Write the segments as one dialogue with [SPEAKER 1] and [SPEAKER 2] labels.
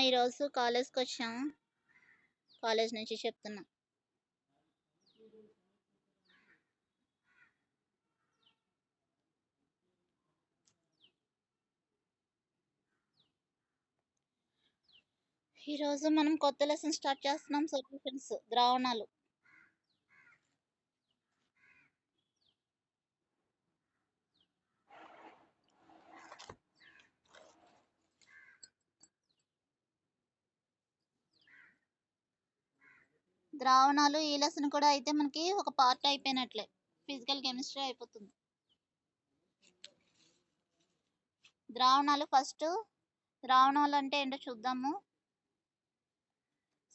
[SPEAKER 1] ఈరోజు కాలేజ్కి వచ్చాము. కాలేజ్ నుంచి చెప్తున్నా. ఈరోజు మనం కొత్త లెసన్ స్టార్ట్ చేస్తున్నాం. సొల్యూషన్స్, ద్రావణాలు. ద్రావణాలు ఈ లెసన్ కూడా అయితే మనకి ఒక పార్ట్ అయిపోయినట్లే. ఫిజికల్ కెమిస్ట్రీ అయిపోతుంది. ద్రావణాలు ఫస్ట్. ద్రావణాలు అంటే ఏంటో చూద్దాము.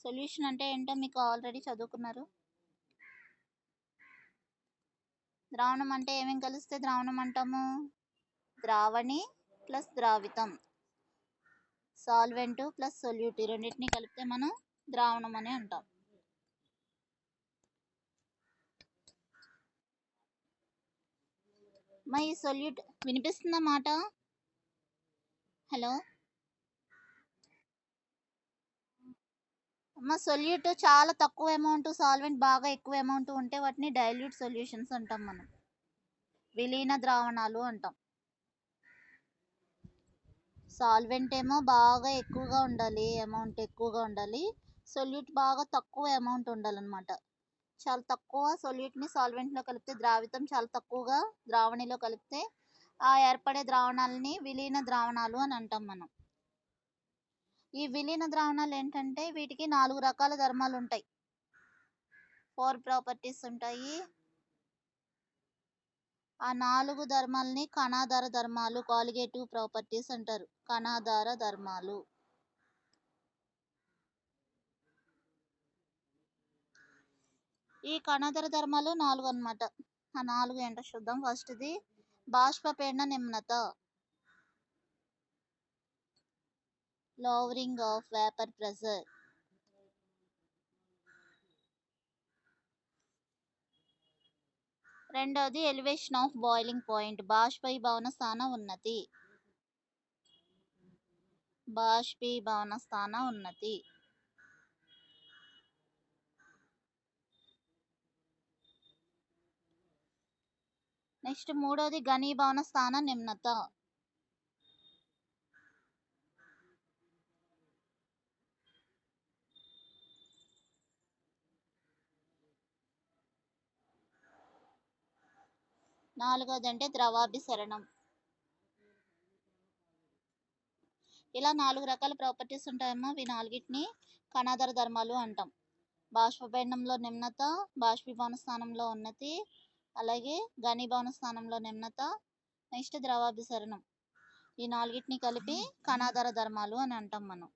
[SPEAKER 1] సొల్యూషన్ అంటే ఏంటో మీకు ఆల్రెడీ చదువుకున్నారు. ద్రావణం అంటే ఏమేమి కలిస్తే ద్రావణం అంటాము? ద్రావణి ప్లస్ ద్రావితం, సాల్వెంట్ ప్లస్ సొల్యూట్, రెండింటిని కలిపితే మనం ద్రావణం అని అంటాం. మా ఈ సొల్యూట్ వినిపిస్తుందా మాట? హలో మా సొల్యూట్ చాలా తక్కువ అమౌంట్, సాల్వెంట్ బాగా ఎక్కువ అమౌంట్ ఉంటే వాటిని డైల్యూట్ సొల్యూషన్స్ అంటాం. మనం విలీన ద్రావణాలు అంటాం. సాల్వెంట్ ఏమో బాగా ఎక్కువగా ఉండాలి, అమౌంట్ ఎక్కువగా ఉండాలి. సొల్యూట్ బాగా తక్కువ అమౌంట్ ఉండాలన్నమాట. చాలా తక్కువ సొల్యూట్ని సాల్వెంట్లో కలిపితే ద్రావితం, చాలా తక్కువగా ద్రావణిలో కలిపితే ఆ ఏర్పడే ద్రావణాలని విలీన ద్రావణాలు అని అంటాం మనం. ఈ విలీన ద్రావణాలు ఏంటంటే వీటికి 4 రకాల ధర్మాలు ఉంటాయి. 4 ప్రాపర్టీస్ ఉంటాయి. ఆ 4 ధర్మాలని కణాధార ధర్మాలు, కాలిగేటివ్ ప్రాపర్టీస్ అంటారు. కణాధార ధర్మాలు. ఈ కణాధార ధర్మాలు 4 అన్నమాట. ఆ 4 ఏంటో చూద్దాం. ఫస్ట్ది బాష్పపీడన నిమ్నత, lowering of vapor pressure. రెండోది ఎలివేషన్ ఆఫ్ బాయిలింగ్ పాయింట్, బాష్పీభవన స్థాన ఉన్నతి. బాష్పీభవన స్థాన ఉన్నతి. నెక్స్ట్ మూడోది ఘనీభవన స్థాన నిమ్నత. నాలుగోది అంటే ద్రవాభిసరణం. ఇలా 4 రకాల ప్రాపర్టీస్ ఉంటాయమ్మా. ఈ 4టిని కణాధార ధర్మాలు అంటాం. బాష్పపీడనంలో నిమ్నత, బాష్పీభవన స్థానంలో ఉన్నతి, అలాగే ఘనీభవన స్థానంలో నిమ్నత, నెక్స్ట్ ద్రవాభిసరణం. ఈ 4టిని కలిపి కణాధార ధర్మాలు అని అంటాం మనం.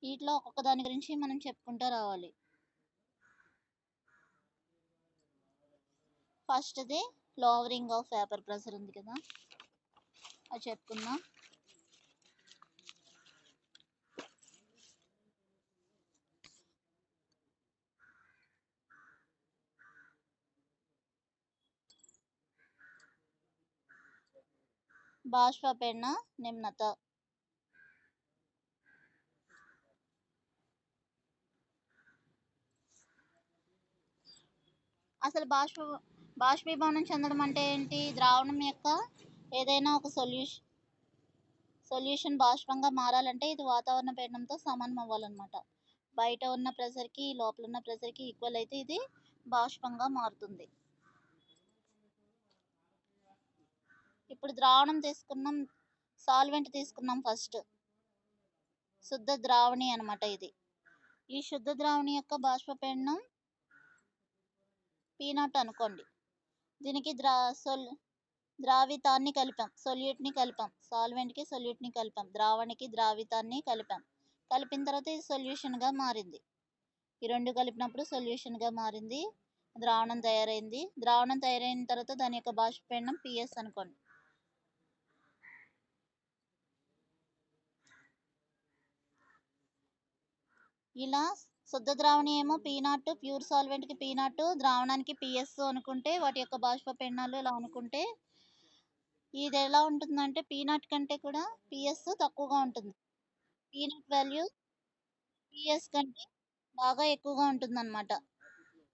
[SPEAKER 1] వీటిలో ఒక్కొక్క దాని గురించి మనం చెప్పుకుంటూ రావాలి. ఫస్ట్ది లోవరింగ్ ఆఫ్ వేపర్ ప్రెషర్ ఉంది కదా, అది చెప్పుకుందాం. బాష్పపీడన నిమ్నత. అసలు బాష్పీభవనం చెందడం అంటే ఏంటి? ద్రావణం యొక్క ఏదైనా ఒక సొల్యూషన్ బాష్పంగా మారాలంటే ఇది వాతావరణ పీడనంతో సమానం అవ్వాలన్నమాట. బయట ఉన్న ప్రెషర్కి లోపల ఉన్న ప్రెషర్కి ఈక్వల్ అయితే ఇది బాష్పంగా మారుతుంది. ఇప్పుడు ద్రావణం తీసుకున్నాం, సాల్వెంట్ తీసుకున్నాం. ఫస్ట్ శుద్ధ ద్రావణి అనమాట ఇది. ఈ శుద్ధ ద్రావణి యొక్క బాష్పపీడనం P0 అనుకోండి. దీనికి ద్రావితాన్ని కలిపాం, సొల్యూట్ని కలిపాం, సాల్వెంట్కి సొల్యూట్ని కలిపాం, ద్రావణికి ద్రావితాన్ని కలిపాం. కలిపిన తర్వాత ఇది సొల్యూషన్గా మారింది. ఈ రెండు కలిపినప్పుడు సొల్యూషన్గా మారింది, ద్రావణం తయారైంది. ద్రావణం తయారైన తర్వాత దాని యొక్క బాష్పీండం పిఎస్ అనుకోండి. ఇలా శుద్ధ ద్రావణి ఏమో పీ0, ప్యూర్ సాల్వెంట్కి పీ0, ద్రావణానికి పిఎస్ అనుకుంటే వాటి యొక్క బాష్పపీండాలు ఇలా అనుకుంటే ఇది ఎలా ఉంటుందంటే పీ0 కంటే కూడా పిఎస్ తక్కువగా ఉంటుంది. పీ0 వాల్యూ పిఎస్ కంటే బాగా ఎక్కువగా ఉంటుందన్నమాట.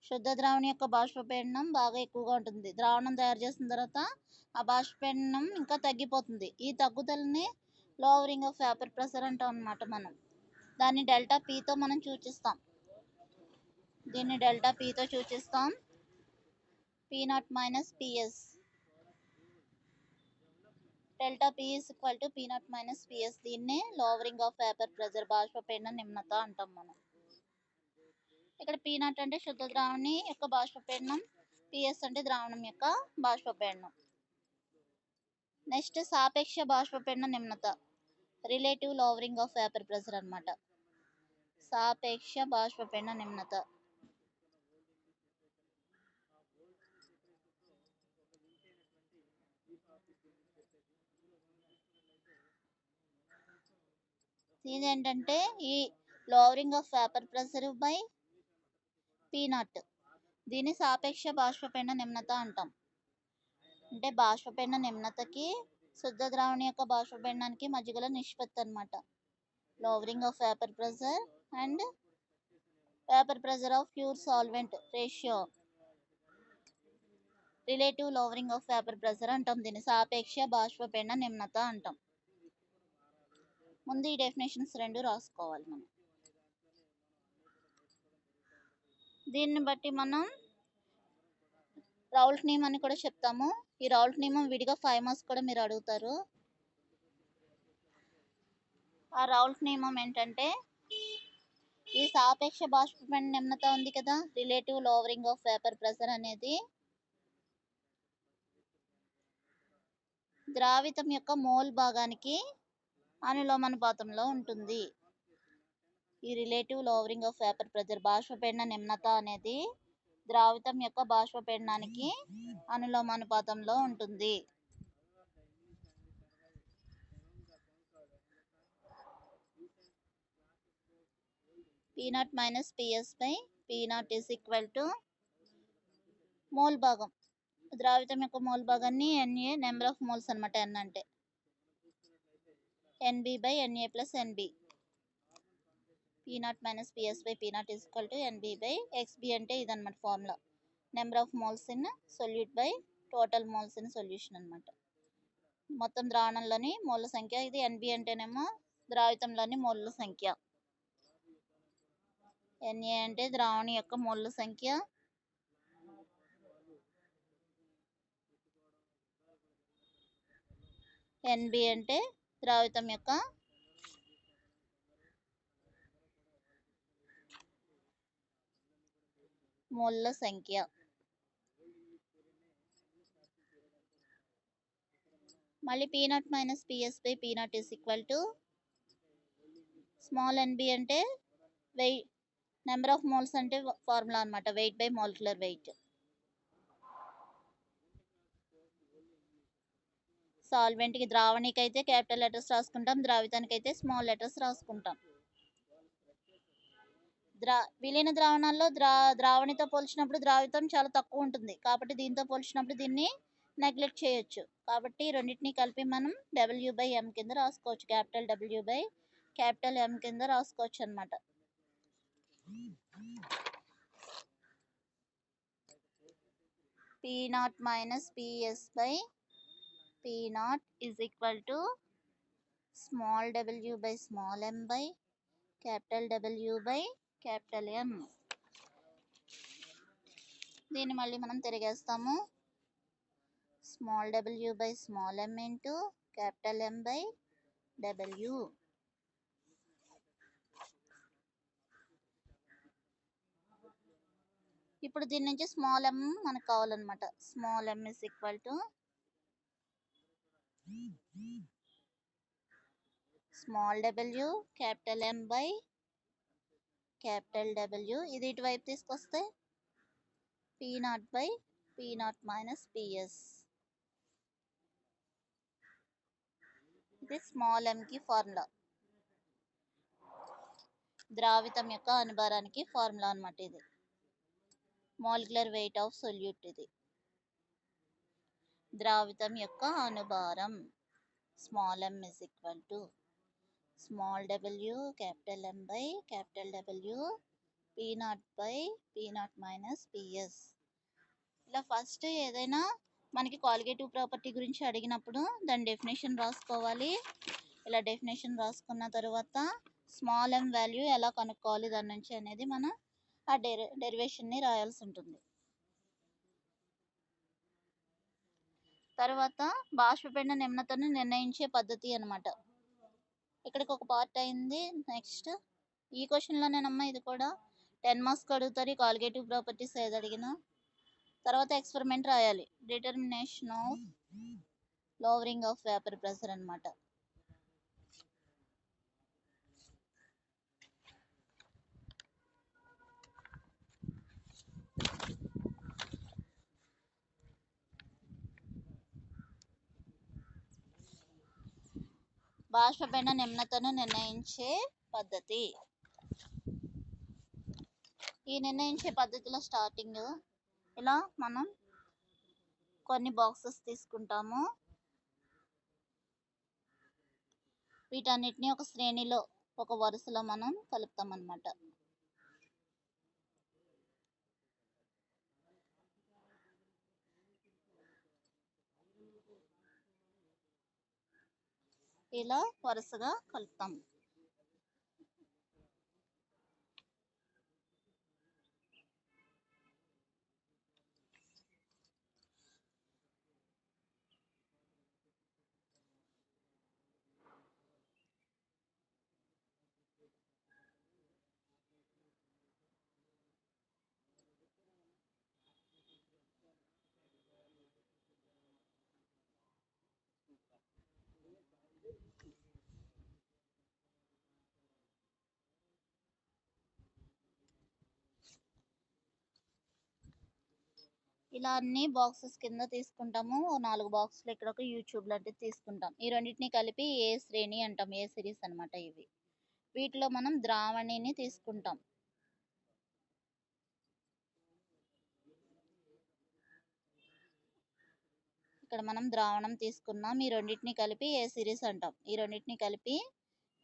[SPEAKER 1] శుద్ధ ద్రావణి యొక్క బాష్పపీడనం బాగా ఎక్కువగా ఉంటుంది. ద్రావణం తయారు చేసిన తర్వాత ఆ బాష్పపీడనం ఇంకా తగ్గిపోతుంది. ఈ తగ్గుదలని లోవరింగ్ ఆఫ్ వేపర్ ప్రెషర్ అంటాం అన్నమాట. మనం దాన్ని డెల్టా పీతో మనం సూచిస్తాం. దీన్ని డెల్టా పీతో సూచిస్తాం. పీ0 minus PS, delta P is equal to పీ0 మైనస్ పిఎస్. దీన్నే లోవరింగ్ ఆఫ్ వేపర్ ప్రెషర్, బాష్పపీడన నిమ్నత అంటాం మనం. ఇక్కడ పీ0 అంటే శుద్ధ ద్రావణి యొక్క బాష్పపీడనం, పిఎస్ అంటే ద్రావణం యొక్క బాష్పపీడనం. నెక్స్ట్ సాపేక్ష బాష్పపీడన నిమ్నత, relative lowering of vapour pressure అన్నమాట. సాపేక్ష బాష్పపీడన నిమ్నత. ఇదేంటంటే ఈ lowering of vapour pressure by పీ0, దీన్ని సాపేక్ష బాష్పపీడన నిమ్నత అంటాం. అంటే బాష్పపీడన నిమ్నతకి శుద్ధ ద్రావణి యొక్క బాష్పపీడనానికి మధ్య గల నిష్పత్తి అన్నమాట. Lowering of vapour pressure and vapour pressure of pure solvent ratio, relative lowering of vapour pressure అంటాం. దీన్ని సాపేక్ష బాష్పపీడన నిమ్నత అంటాం. ముందు ఈ డెఫినేషన్స్ రెండు రాసుకోవాలి మనం. దీన్ని బట్టి మనం రౌల్ట్ నియమాన్ని కూడా చెప్తాము. ఈ రౌల్ట్ నియమం విడిగా 5 మార్క్స్ కూడా మీరు అడుగుతారు. ఆ రౌల్ట్ నియమం ఏంటంటే ఈ సాపేక్ష బాష్పపీడన నిమ్నత ఉంది కదా, relative lowering of vapour pressure అనేది ద్రావితం యొక్క మోల్ భాగానికి అనులోమానుపాతంలో ఉంటుంది. ఈ relative lowering of vapour pressure, బాష్పపీడన నిమ్నత అనేది ద్రావితం యొక్క బాష్పపీడనానికి అనులోమానుపాతంలో ఉంటుంది. పీ0 మైనస్ పిఎస్ బై పీ0 ఈజ్ ఈక్వల్ టు మోల్ భాగం, ద్రావితం యొక్క మోల్ భాగాన్ని ఎన్ఏ నెంబర్ ఆఫ్ మోల్స్ అనమాట. ఎన్ అంటే NB by NA plus NB. పీ0 మైనస్ పిఎస్ బై పీ0 is equal to NB by XB అంటే ఇదన్నమాట formula. Number of moles in solute by total moles in solution అనమాట. మొత్తం ద్రావణంలోని మోల్ల సంఖ్య. ఇది ఎన్బి అంటేనేమో ద్రావితంలోని మోల్ల సంఖ్య, ఎన్ఏ అంటే ద్రావణి యొక్క మోల్ల సంఖ్య, ఎన్బి అంటే ద్రావితం యొక్క మోల్ల సంఖ్య. మళ్ళీ పీ0 మైనస్ పిఎస్ బై పీ0 is equal to small NB అంటే వెయిట్, నెంబర్ ఆఫ్ మోల్స్ అంటే ఫార్ములా అనమాట, వెయిట్ బై మాలిక్యులర్ వెయిట్. సాల్వెంట్కి ద్రావణికి అయితే క్యాపిటల్ లెటర్స్ రాసుకుంటాం, ద్రావితానికి అయితే స్మాల్ లెటర్స్ రాసుకుంటాం. విలీన ద్రావణాల్లో ద్రావణితో పోల్చినప్పుడు ద్రావితం చాలా తక్కువ ఉంటుంది, కాబట్టి దీంతో పోల్చినప్పుడు దీన్ని నెగ్లెక్ట్ చేయొచ్చు. కాబట్టి రెండింటిని కలిపి మనం W/M కింద రాసుకోవచ్చు, క్యాపిటల్ W/M కింద రాసుకోవచ్చు అనమాట. P0 minus PS by P0 is equal to small w by small m by capital W by capital M. దీన్ని మళ్ళీ మనం తిరిగేస్తాము. Small w by small m into capital M by W. ఇప్పుడు దీని నుంచి స్మాల్ m మనకు కావాలన్నమాట. Small m is equal to small w capital M by capital W. ఇది ఇటువైపు తీసుకొస్తే P0 by P0 minus PS. ఇది స్మాల్ m కి ఫార్ములా, ద్రావితం యొక్క అనుభారానికి ఫార్ములా అన్నమాట. ఇది మాలిక్యులర్ వెయిట్ ఆఫ్ సొల్యూట్. ఇది ద్రావితం యొక్క అనుభారం. Small m is equal to small w capital M by capital W P0 by P0 minus PS. ఇలా ఫస్ట్ ఏదైనా మనకి కాలిగేటివ్ ప్రాపర్టీ గురించి అడిగినప్పుడు దాని డెఫినేషన్ రాసుకోవాలి. ఇలా డెఫినేషన్ రాసుకున్న తర్వాత స్మాల్ m వాల్యూ ఎలా కనుక్కోవాలి దాని నుంచి అనేది మనం ఆ డెరివేషన్ని రాయాల్సి ఉంటుంది. తర్వాత బాష్పపీడన నిమ్నతను నిర్ణయించే పద్ధతి అన్నమాట. ఇక్కడికి ఒక పార్ట్ అయింది. నెక్స్ట్ ఈ క్వశ్చన్లోనేనమ్మా ఇది కూడా 10 మార్క్స్కి అడుగుతారు. ఈ కాలిగేటివ్ ప్రాపర్టీస్ ఏది అడిగినా. తర్వాత ఎక్స్పెరిమెంట్ రాయాలి. Determination of lowering of vapour pressure అన్నమాట. బాష్పపీడన నిమ్నతను నిర్ణయించే పద్ధతి. ఈ నిర్ణయించే పద్ధతిలో స్టార్టింగ్ ఇలా మనం కొన్ని బాక్సెస్ తీసుకుంటాము. వీటన్నిటిని ఒక శ్రేణిలో ఒక వరుసలో మనం కలుపుతాం అన్నమాట. ఇలా వరుసగా కలుపుతాం. ఇలా అన్ని బాక్సెస్ కింద తీసుకుంటాము. 4 బాక్సులు ఇక్కడ ఒక యూట్యూబ్ లాంటిది తీసుకుంటాం. ఈ రెండింటిని కలిపి ఏ శ్రేణి అంటాం, ఏ సిరీస్ అనమాట ఇవి. వీటిలో మనం ద్రావణిని తీసుకుంటాం. ఇక్కడ మనం ద్రావణం తీసుకున్నాం. ఈ రెండింటిని కలిపి ఏ సిరీస్ అంటాం. ఈ రెండింటిని కలిపి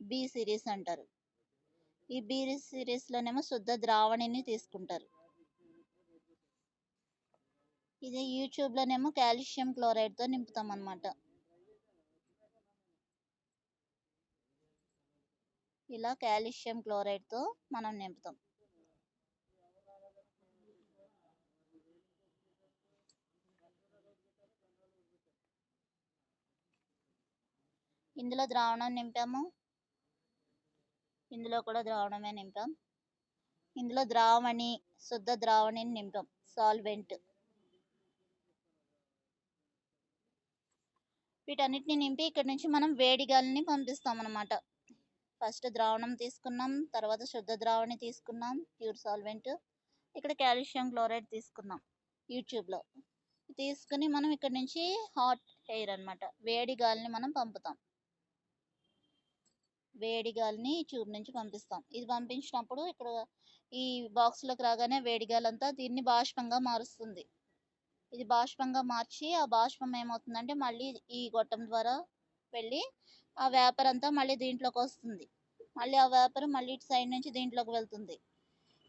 [SPEAKER 1] బి సిరీస్ అంటారు. ఈ బి సిరీస్లోనేమో శుద్ధ ద్రావణిని తీసుకుంటారు. ఇది యూట్యూబ్లోనేమో కాల్షియం క్లోరైడ్తో నింపుతాం అన్నమాట. ఇలా కాల్షియం క్లోరైడ్తో మనం నింపుతాం. ఇందులో ద్రావణం నింపాము, ఇందులో కూడా ద్రావణమే నింపాం. ఇందులో ద్రావణి, శుద్ధ ద్రావణిని నింపాం, సాల్వెంట్. వీటన్నిటిని నింపి ఇక్కడ నుంచి మనం వేడి గాలిని పంపిస్తాం అన్నమాట. ఫస్ట్ ద్రావణం తీసుకున్నాం, తర్వాత శుద్ధ ద్రావణి తీసుకున్నాం, ప్యూర్ సాల్వెంట్. ఇక్కడ కాల్షియం క్లోరైడ్ తీసుకున్నాం యూట్యూబ్లో. తీసుకుని మనం ఇక్కడ నుంచి హాట్ ఎయిర్ అన్నమాట, వేడి గాలిని మనం పంపుతాం. వేడి గాలిని ట్యూబ్ నుంచి పంపిస్తాం. ఇది పంపించినప్పుడు ఇక్కడ ఈ బాక్స్లోకి రాగానే వేడి గాలి అంతా దీన్ని బాష్పంగా మారుస్తుంది. ఇది బాష్పంగా మార్చి ఆ బాష్పం ఏమవుతుందంటే మళ్ళీ ఈ గొట్టం ద్వారా వెళ్ళి ఆ వేపర్ అంతా మళ్ళీ దీంట్లోకి వస్తుంది. మళ్ళీ ఆ వేపర్ మళ్ళీ ఇటు సైడ్ నుంచి దీంట్లోకి వెళ్తుంది.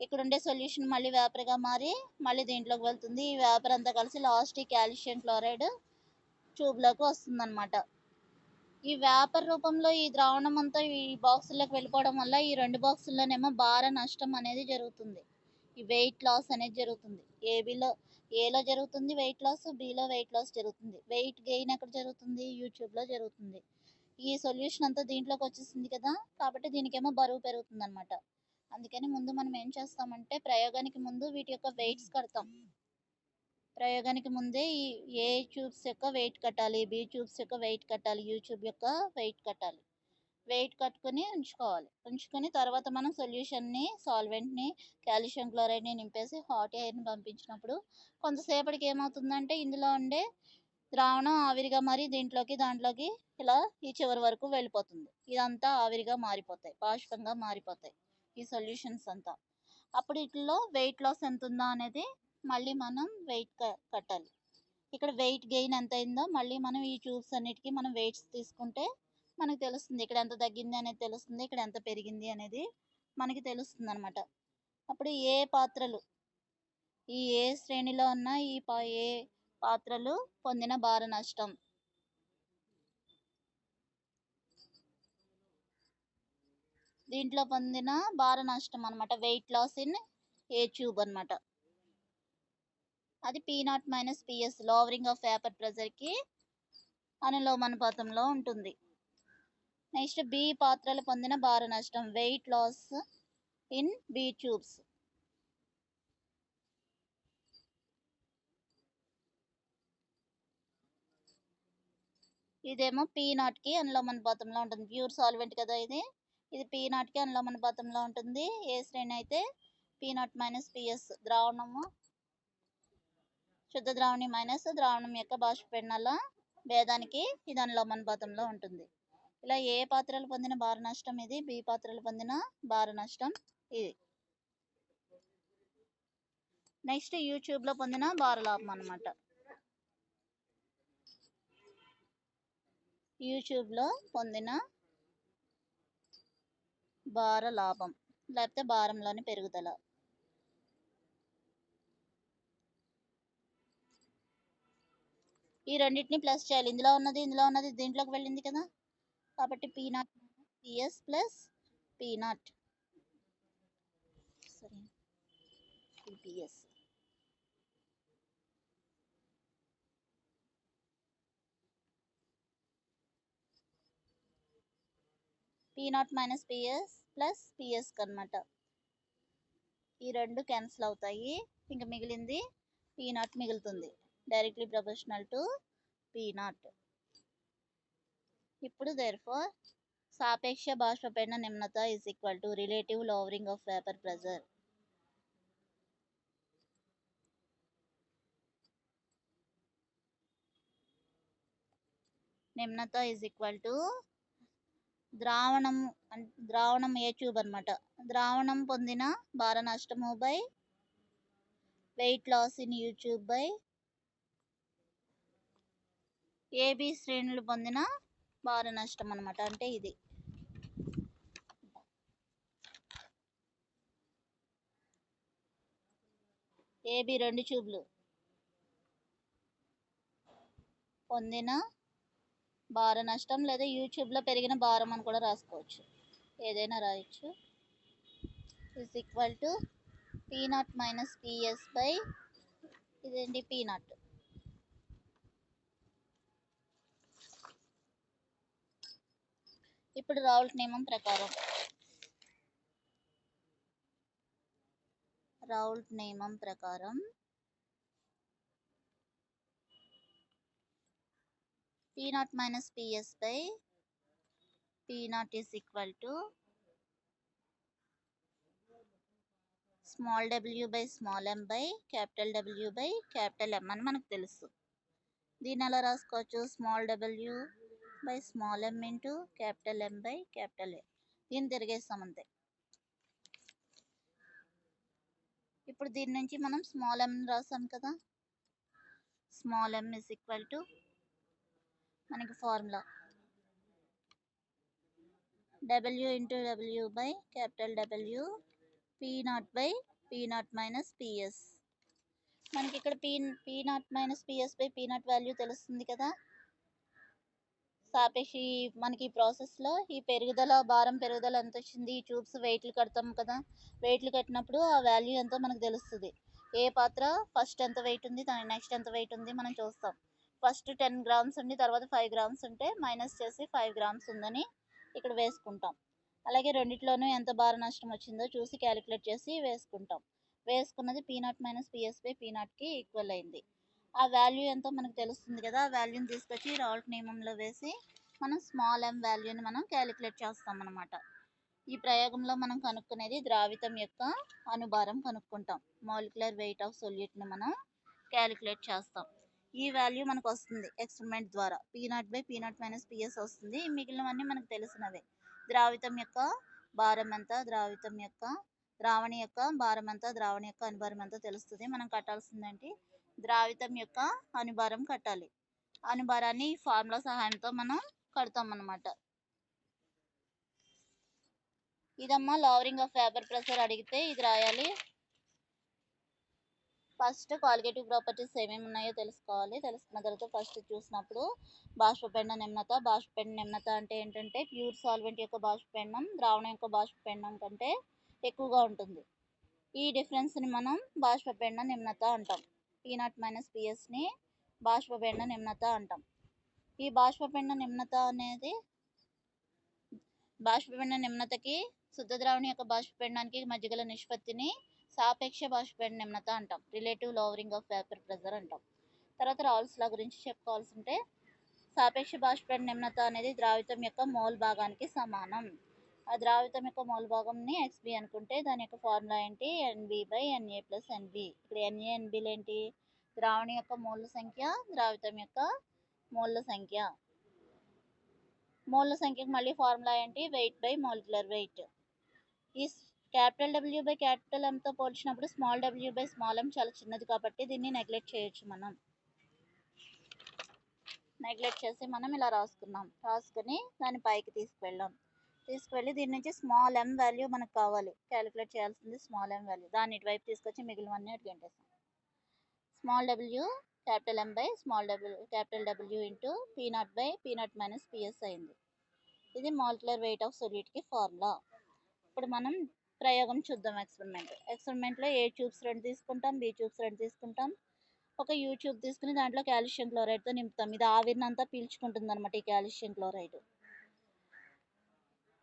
[SPEAKER 1] ఇక్కడ ఉండే సొల్యూషన్ మళ్ళీ వేపర్గా మారి మళ్ళీ దీంట్లోకి వెళ్తుంది. ఈ వేపర్ అంతా కలిసి లాస్ట్ ఈ కాల్షియం క్లోరైడ్ ట్యూబ్లోకి వస్తుంది అనమాట. ఈ వేపర్ రూపంలో ఈ ద్రావణం అంతా ఈ బాక్సుల్లోకి వెళ్ళిపోవడం వల్ల ఈ 2 బాక్సుల్లోనేమో భార నష్టం అనేది జరుగుతుంది. ఈ వెయిట్ లాస్ అనేది జరుగుతుంది. ఏలో జరుగుతుంది వెయిట్ లాస్, బిలో వెయిట్ లాస్ జరుగుతుంది. వెయిట్ గెయిన్ ఎక్కడ జరుగుతుంది, యూట్యూబ్లో జరుగుతుంది. ఈ సొల్యూషన్ అంతా దీంట్లోకి వచ్చేసింది కదా, కాబట్టి దీనికేమో బరువు పెరుగుతుంది అనమాట. అందుకని ముందు మనం ఏం చేస్తామంటే ప్రయోగానికి ముందు వీటి యొక్క వెయిట్స్ కడతాం. ప్రయోగానికి ముందే ఈ ఏ ట్యూబ్స్ యొక్క వెయిట్ కట్టాలి, బి ట్యూబ్స్ యొక్క వెయిట్ కట్టాలి, యూ ట్యూబ్ యొక్క వెయిట్ కట్టాలి. వెయిట్ కట్టుకుని ఉంచుకొని తర్వాత మనం సొల్యూషన్ని సాల్వెంట్ని కాల్షియం క్లోరైడ్ని నింపేసి హాట్ ఎయిర్ని పంపించినప్పుడు కొంతసేపటికి ఏమవుతుందంటే ఇందులో ఉండే ద్రావణం ఆవిరిగా మరి దాంట్లోకి ఇలా ఈ చివరి వరకు వెళ్ళిపోతుంది. ఇదంతా ఆవిరిగా మారిపోతాయి, బాష్పంగా మారిపోతాయి ఈ సొల్యూషన్స్ అంతా. అప్పుడు వీటిలో వెయిట్ లాస్ ఎంత ఉందో అనేది మళ్ళీ మనం వెయిట్ కట్టాలి. ఇక్కడ వెయిట్ గెయిన్ ఎంత అయిందో మళ్ళీ మనం ఈ ట్యూబ్స్ అన్నిటికీ మనం వెయిట్స్ తీసుకుంటే మనకు తెలుస్తుంది. ఇక్కడ ఎంత తగ్గింది అనేది తెలుస్తుంది, ఇక్కడ ఎంత పెరిగింది అనేది మనకి తెలుస్తుంది అనమాట. అప్పుడు ఏ పాత్రలు ఈ ఏ శ్రేణిలో ఉన్న ఏ పాత్రలు పొందిన భార నష్టం, దీంట్లో పొందిన భార నష్టం అనమాట, weight loss in a tube అనమాట. అది P0 minus PS, lowering of vapour ప్రెజర్కి అనులోమానుపాతంలో ఉంటుంది. నెక్స్ట్ బి పాత్రలు పొందిన భార నష్టం, weight loss in B tubes. ఇదేమో P0కి అనులోమానుపాతంలో ఉంటుంది, ప్యూర్ సాల్వెంట్ కదా ఇది P0కి అనులోమానుపాతంలో ఉంటుంది. ఏ శ్రేణి అయితే P0 మైనస్ PS, ద్రావణము శుద్ధ ద్రావణి మైనస్ ద్రావణం యొక్క బాష్పపీడనాల భేదానికి ఇది అనులోమానుపాతంలో ఉంటుంది. ఇలా ఏ పాత్రలు పొందిన భార నష్టం ఇది, బి పాత్రలు పొందిన భార నష్టం ఇది. నెక్స్ట్ యూట్యూబ్లో పొందిన భార లాభం అనమాట. యూట్యూబ్లో పొందిన భార లాభం లేకపోతే భారంలోని పెరుగుదల. ఈ రెండింటిని ప్లస్ చేయాలి, ఇందులో ఉన్నది దీంట్లోకి వెళ్ళింది కదా, కాబట్టి P0 PS plus P0 PS. P0 minus PS plus PS అనమాట. ఈ రెండు క్యాన్సిల్ అవుతాయి, ఇంకా మిగిలింది P0 మిగులుతుంది, డైరెక్ట్లీ ప్రపోర్షనల్ టు P0. ఇప్పుడు therefore సాపేక్ష బాష్పపీడన నిమ్నత is equal to relative lowering of vapor pressure. నిమ్నత is equal to ద్రావణం ఏ ట్యూబ్ అనమాట, ద్రావణం పొందిన భార నష్టము by weight loss in U tube by A B శ్రేణులు పొందిన భార నష్టం అనమాట. అంటే ఇది ఏబి రెండు ట్యూబ్లు పొందిన భార నష్టం, లేదా యూట్యూబ్లో పెరిగిన భారం అని కూడా రాసుకోవచ్చు, ఏదైనా రాయొచ్చు. Is equal to P0 minus PS by ఇదేంటి P0. ఇప్పుడు రౌల్ట్ నియమం ప్రకారం P0 minus PS by P0 is equal to small w by small m by capital W by capital M అని మనకు తెలుసు. దీన్ని ఎలా రాసుకోవచ్చు, small w by small m into capital M by capital A. దీన్ని తిరిగేస్తాం అంతే. ఇప్పుడు దీని నుంచి మనం స్మాల్ m రాసాం కదా, small m is equal to మనకి formula W into W by capital W P0 by P0 minus PS. మనకి ఇక్కడ P0 minus PS by P0 value తెలుస్తుంది కదా. సాపేక్ష మనకి ఈ ప్రాసెస్లో ఈ భారం పెరుగుదల ఎంత వచ్చింది, ఈ ట్యూబ్స్ వెయిట్లు కడతాం కదా, వెయిట్లు కట్టినప్పుడు ఆ వాల్యూ ఎంతో మనకు తెలుస్తుంది. ఏ పాత్ర ఫస్ట్ ఎంత వెయిట్ ఉంది, నెక్స్ట్ ఎంత వెయిట్ ఉంది మనం చూస్తాం. ఫస్ట్ 10 గ్రామ్స్ ఉండి తర్వాత 5 గ్రామ్స్ ఉంటే మైనస్ చేసి 5 గ్రామ్స్ ఉందని ఇక్కడ వేసుకుంటాం. అలాగే రెండిట్లోనూ ఎంత భార నష్టం వచ్చిందో చూసి క్యాలిక్యులేట్ చేసి వేసుకుంటాం. వేసుకున్నది పీ0 మైనస్ పిఎస్ బై పీ0కి ఈక్వల్ అయింది. ఆ వాల్యూ ఎంతో మనకు తెలుస్తుంది కదా, ఆ వాల్యూని తీసుకొచ్చి రాల్ట్ నియమంలో వేసి మనం స్మాల్ m వాల్యూని మనం క్యాలిక్యులేట్ చేస్తాం అన్నమాట. ఈ ప్రయోగంలో మనం కనుక్కునేది ద్రావితం యొక్క అణుభారం కనుక్కుంటాం. మాలిక్యులర్ వెయిట్ ఆఫ్ సొల్యూట్ని మనం క్యాలిక్యులేట్ చేస్తాం. ఈ వాల్యూ మనకు వస్తుంది ఎక్స్పెరిమెంట్ ద్వారా. పీ0 బై పీ0 మైనస్ పిఎస్ వస్తుంది. మిగిలినవన్నీ మనకు తెలిసినవే. ద్రావితం యొక్క భారం ఎంత, ద్రావణి యొక్క భారం ఎంత, ద్రావణి యొక్క అణుభారం ఎంత తెలుస్తుంది. మనం కట్టాల్సిందేంటి, ద్రావితం యొక్క అణుభారం కట్టాలి. అణుభారాన్ని ఈ ఫార్ములా సహాయంతో మనం కడతాం అన్నమాట. ఇదమ్మా లవరింగ్ ఆఫ్ వేపర్ ప్రెషర్ అడిగితే ఇది రాయాలి. ఫస్ట్ క్వాలిటేటివ్ ప్రాపర్టీస్ ఏమేమి ఉన్నాయో తెలుసుకోవాలి. తెలుసుకున్న తర్వాత ఫస్ట్ చూసినప్పుడు బాష్పపీడన నిమ్నత. బాష్పపీడన నిమ్నత అంటే ఏంటంటే ప్యూర్ సాల్వెంట్ యొక్క బాష్పపీడనం ద్రావణం యొక్క బాష్పపీడనం కంటే ఎక్కువగా ఉంటుంది. ఈ డిఫరెన్స్ని మనం బాష్పపీడన నిమ్నత అంటాం. పీ0 మైనస్ పిఎస్ని బాష్పపీడన నిమ్నత అంటాం. ఈ బాష్పపీడన నిమ్నత అనేది బాష్పపీడన నిమ్నతకి శుద్ధ ద్రావణి యొక్క బాష్పపీడనానికి మధ్య గల నిష్పత్తిని సాపేక్ష బాష్పపీడన నిమ్నత అంటాం. Relative lowering of vapour pressure అంటాం. తర్వాత రాల్స్ లా గురించి చెప్పుకోవాల్సి ఉంటే సాపేక్ష బాష్పపీడన నిమ్నత అనేది ద్రావితం యొక్క మోల్ భాగానికి సమానం. ఆ ద్రావితం యొక్క మోల్ భాగంని XB అనుకుంటే దాని యొక్క ఫార్ములా ఏంటి, NB by NA plus NB. ఇక్కడ NA NBలు ఏంటి, ద్రావణి యొక్క మోల్ల సంఖ్య, ద్రావితం యొక్క మోల్ల సంఖ్య. మోల్ల సంఖ్యకు మళ్ళీ ఫార్ములా ఏంటి, వెయిట్ బై మాలిక్యులర్ వెయిట్. ఈ క్యాపిటల్ W బై క్యాపిటల్ Mతో పోల్చినప్పుడు small w by small m చాలా చిన్నది కాబట్టి దీన్ని నెగ్లెక్ట్ చేయొచ్చు. మనం నెగ్లెక్ట్ చేసి మనం ఇలా రాసుకున్నాం. రాసుకొని దాన్ని పైకి తీసుకువెళ్ళి దీని నుంచి స్మాల్ m వాల్యూ మనకు కావాలి. క్యాలిక్యులేట్ చేయాల్సింది స్మాల్ m వాల్యూ. దాన్ని ఇటువైపు తీసుకొచ్చి మిగిలినవన్నీ అటు గంటేస్తాం. Small w capital M by capital W ఇంటూ పీ0 బై పీ0 మైనస్ పిఎస్ అయింది. ఇది మాలిక్యులర్ వెయిట్ ఆఫ్ సొల్యూట్కి ఫార్ములా. ఇప్పుడు మనం ప్రయోగం చూద్దాం. ఎక్స్పెరిమెంట్లో ఏ ట్యూబ్స్ 2 తీసుకుంటాం, బి ట్యూబ్స్ 2 తీసుకుంటాం. ఒక యూ ట్యూబ్ తీసుకుని దాంట్లో కాల్షియం క్లోరైడ్తో నింపుతాం. ఇది ఆవిరిని అంతా పీల్చుకుంటుంది అనమాట ఈ కాల్షియం క్లోరైడ్.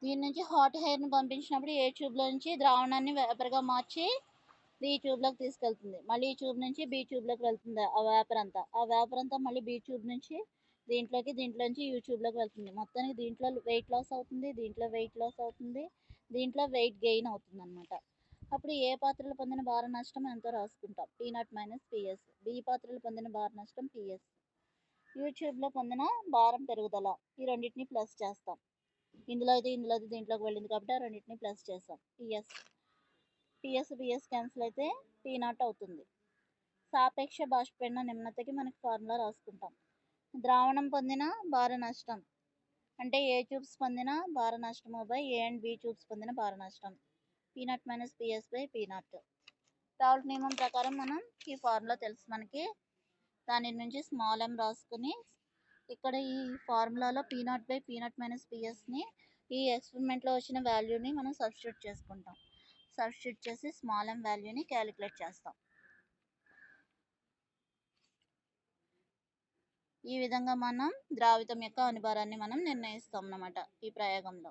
[SPEAKER 1] దీని నుంచి హాట్ ఎయిర్ని పంపించినప్పుడు ఏ ట్యూబ్లో నుంచి ద్రావణాన్ని వేపర్గా మార్చి బి ట్యూబ్లోకి తీసుకెళ్తుంది. మళ్ళీ ఈ ట్యూబ్ నుంచి బి ట్యూబ్లోకి వెళ్తుంది ఆ వేపర్ అంతా మళ్ళీ బి ట్యూబ్ నుంచి దీంట్లోంచి యూ ట్యూబ్లోకి వెళ్తుంది. మొత్తానికి దీంట్లో వెయిట్ లాస్ అవుతుంది, దీంట్లో వెయిట్ గెయిన్ అవుతుంది అనమాట. అప్పుడు ఏ పాత్రలు పొందిన భార నష్టం ఎంతో రాసుకుంటాం, పీ0 మైనస్ పిఎస్. బి పాత్రలు పొందిన భార నష్టం పిఎస్. యూట్యూబ్లో పొందిన భారం పెరుగుదల. ఈ రెండింటిని ప్లస్ చేస్తాం. ఇందులోది దీంట్లోకి వెళ్ళింది కాబట్టి ఆ రెండింటిని ప్లస్ చేస్తాం. పిఎస్ క్యాన్సిల్ అయితే పీ0 అవుతుంది. సాపేక్ష బాష్పపీడన నిమ్నతకి మనకి ఫార్ములా రాసుకుంటాం. ద్రావణం పొందిన భార నష్టం అంటే ఏ ట్యూబ్స్ పొందిన భార నష్టము by A and B tubes పొందిన భార నష్టం. పీ0 మైనస్ పిఎస్ బై పీ0. రాల్ట్ నియమం ప్రకారం మనం ఈ ఫార్ములా తెలుసు మనకి. దాని నుంచి స్మాల్ m రాసుకుని ఇక్కడ ఈ ఫార్ములాలో పీ0 బై పీ0 మైనస్ పిఎస్ని ఈ ఎక్స్పెరిమెంట్లో వచ్చిన వాల్యూని మనం సబ్స్టిట్యూట్ చేసుకుంటాం. సబ్స్టిట్యూట్ చేసి స్మాల్ m వాల్యూని క్యాలిక్యులేట్ చేస్తాం. ఈ విధంగా మనం ద్రావితం యొక్క అణుభారాన్ని మనం నిర్ణయిస్తాం అన్నమాట ఈ ప్రయోగంలో.